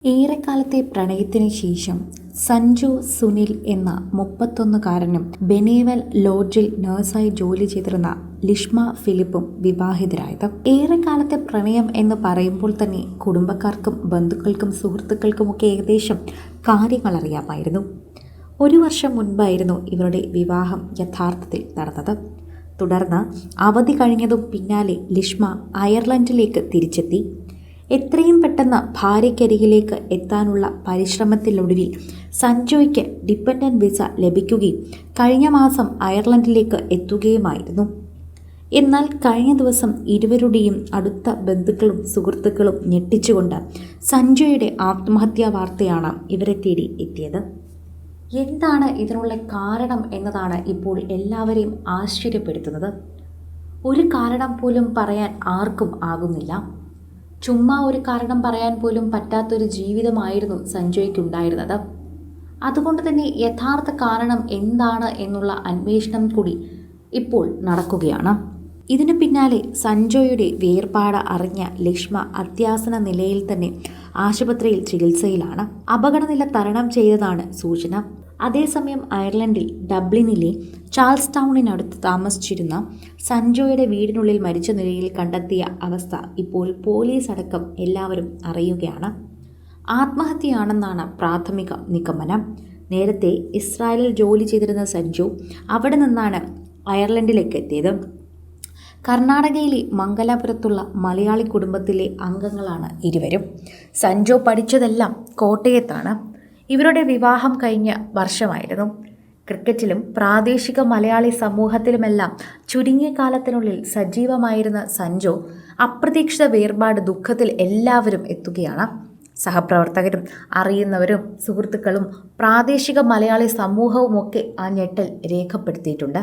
ഏറെക്കാലത്തെ പ്രണയത്തിന് ശേഷം സഞ്ജു സുനിൽ എന്ന 31കാരനും ബെനേവൽ ലോഡ്ജിൽ നഴ്സായി ജോലി ചെയ്തിരുന്ന ലിഷ്മ ഫിലിപ്പും വിവാഹിതരായത്. ഏറെക്കാലത്തെ പ്രണയം എന്ന് പറയുമ്പോൾ തന്നെ കുടുംബക്കാർക്കും ബന്ധുക്കൾക്കും സുഹൃത്തുക്കൾക്കുമൊക്കെ ഏകദേശം കാര്യങ്ങൾ അറിയാമായിരുന്നു. 1 വർഷം മുൻപായിരുന്നു ഇവരുടെ വിവാഹം യഥാർത്ഥത്തിൽ നടന്നത്. തുടർന്ന് അവധി കഴിഞ്ഞതും പിന്നാലെ ലിഷ്മ അയർലൻഡിലേക്ക് തിരിച്ചെത്തി. എത്രയും പെട്ടെന്ന് ഭാര്യയ്ക്കരികിലേക്ക് എത്താനുള്ള പരിശ്രമത്തിലൊടുവിൽ സഞ്ജോയ്ക്ക് ഡിപ്പെൻഡന്റ് വിസ ലഭിക്കുകയും കഴിഞ്ഞ മാസം അയർലൻഡിലേക്ക് എത്തുകയുമായിരുന്നു. എന്നാൽ കഴിഞ്ഞ ദിവസം ഇരുവരുടെയും അടുത്ത ബന്ധുക്കളും സുഹൃത്തുക്കളും ഞെട്ടിച്ചുകൊണ്ട് സഞ്ജോയുടെ ആത്മഹത്യാ വാർത്തയാണ് ഇവരെ തേടി എത്തിയത്. എന്താണ് ഇതിനുള്ള കാരണം എന്നതാണ് ഇപ്പോൾ എല്ലാവരെയും ആശ്ചര്യപ്പെടുത്തുന്നത്. ഒരു കാരണം പോലും പറയാൻ ആർക്കും ആകുന്നില്ല. ചുമ്മാ ഒരു കാരണം പറയാൻ പോലും പറ്റാത്തൊരു ജീവിതമായിരുന്നു സഞ്ജയ്ക്കുണ്ടായിരുന്നത്. അതുകൊണ്ട് തന്നെ യഥാർത്ഥ കാരണം എന്താണ് എന്നുള്ള അന്വേഷണം കൂടി ഇപ്പോൾ നടക്കുകയാണ്. ഇതിനു പിന്നാലെ സഞ്ജയുടെ വേർപാട് അറിഞ്ഞ ലിഷ്മ അത്യാസന്ന നിലയിൽ തന്നെ ആശുപത്രിയിൽ ചികിത്സയിലാണ്. അപകടനില തരണം ചെയ്തതാണ് സൂചന. അതേസമയം അയർലൻഡിൽ ഡബ്ലിനിലെ ചാൾസ് ടൗണിനടുത്ത് താമസിച്ചിരുന്ന സഞ്ജോയുടെ വീടിനുള്ളിൽ മരിച്ച നിലയിൽ കണ്ടെത്തിയ അവസ്ഥ ഇപ്പോൾ പോലീസ് അടക്കം എല്ലാവരും അറിയുകയാണ്. ആത്മഹത്യയാണെന്നാണ് പ്രാഥമിക നിഗമനം. നേരത്തെ ഇസ്രായേലിൽ ജോലി ചെയ്തിരുന്ന സഞ്ജു അവിടെ നിന്നാണ് അയർലൻഡിലേക്ക് എത്തിയത്. കർണാടകയിലെ മംഗലാപുരത്തുള്ള മലയാളി കുടുംബത്തിലെ അംഗങ്ങളാണ് ഇരുവരും. സഞ്ജു പഠിച്ചതെല്ലാം കോട്ടയത്താണ്. ഇവരുടെ വിവാഹം കഴിഞ്ഞ വർഷമായിരുന്നു. ക്രിക്കറ്റിലും പ്രാദേശിക മലയാളി സമൂഹത്തിലുമെല്ലാം ചുരുങ്ങിയ കാലത്തിനുള്ളിൽ സജീവമായിരുന്ന സഞ്ജു അപ്രതീക്ഷിത വേർപാട് ദുഃഖത്തിൽ എല്ലാവരും എത്തുകയാണ്. സഹപ്രവർത്തകരും അറിയുന്നവരും സുഹൃത്തുക്കളും പ്രാദേശിക മലയാളി സമൂഹവുമൊക്കെ ആ ഞെട്ടൽ രേഖപ്പെടുത്തിയിട്ടുണ്ട്.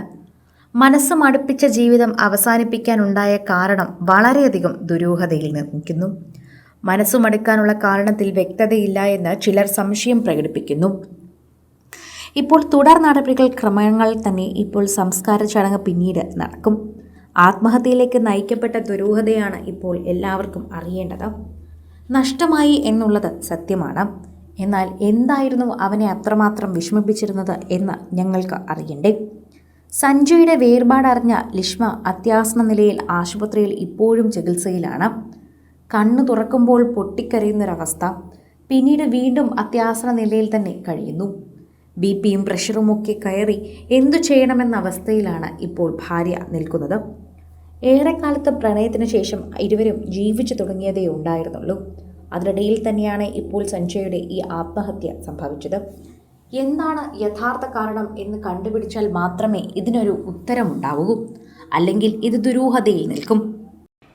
മനസ്സ് മടുപ്പിച്ച ജീവിതം അവസാനിപ്പിക്കാനുണ്ടായ കാരണം വളരെയധികം ദുരൂഹതയിൽ നിൽക്കുന്നു. മനസ്സുമടുക്കാനുള്ള കാരണത്തിൽ വ്യക്തതയില്ല എന്ന് ചിലർ സംശയം പ്രകടിപ്പിക്കുന്നു. ഇപ്പോൾ തുടർ നടപടികൾ ക്രമങ്ങൾ തന്നെ ഇപ്പോൾ സംസ്കാര ചടങ്ങ് പിന്നീട് നടക്കും. ആത്മഹത്യയിലേക്ക് നയിക്കപ്പെട്ട ദുരൂഹതയാണ് ഇപ്പോൾ എല്ലാവർക്കും അറിയേണ്ടത്. നഷ്ടമായി എന്നുള്ളത് സത്യമാണ്. എന്നാൽ എന്തായിരുന്നു അവനെ അത്രമാത്രം വിഷമിപ്പിച്ചിരുന്നത് എന്ന് ഞങ്ങൾക്ക് അറിയണ്ടേ. സഞ്ജയുടെ വേർപാടറിഞ്ഞ ലിഷ്മ അത്യാസന്ന നിലയിൽ ആശുപത്രിയിൽ ഇപ്പോഴും ചികിത്സയിലാണ്. കണ്ണു തുറക്കുമ്പോൾ പൊട്ടിക്കരയുന്നൊരവസ്ഥ. പിന്നീട് വീണ്ടും അത്യാസന്ന നിലയിൽ തന്നെ കഴിയുന്നു. ബിപിയും പ്രഷറുമൊക്കെ കയറി എന്തു ചെയ്യണമെന്ന അവസ്ഥയിലാണ് ഇപ്പോൾ ഭാര്യ നിൽക്കുന്നത്. ഏറെക്കാലത്ത് പ്രണയത്തിന് ശേഷം ഇരുവരും ജീവിച്ചു തുടങ്ങിയതേ ഉണ്ടായിരുന്നുള്ളൂ. അതിനിടയിൽ തന്നെയാണ് ഇപ്പോൾ സഞ്ജയുടെ ഈ ആത്മഹത്യ സംഭവിച്ചത്. എന്താണ് യഥാർത്ഥ കാരണം എന്ന് കണ്ടുപിടിച്ചാൽ മാത്രമേ ഇതിനൊരു ഉത്തരമുണ്ടാവൂ. അല്ലെങ്കിൽ ഇത് ദുരൂഹതയിൽ നിൽക്കും.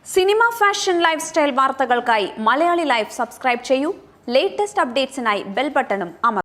സിനിമ, ഫാഷൻ, ലൈഫ് സ്റ്റൈൽ വാർത്തകൾക്കായി മലയാളി ലൈഫ് സബ്സ്ക്രൈബ് ചെയ്യൂ. ലേറ്റസ്റ്റ് അപ്ഡേറ്റ്സിനായി ബെൽ ബട്ടണും അമർത്തുക.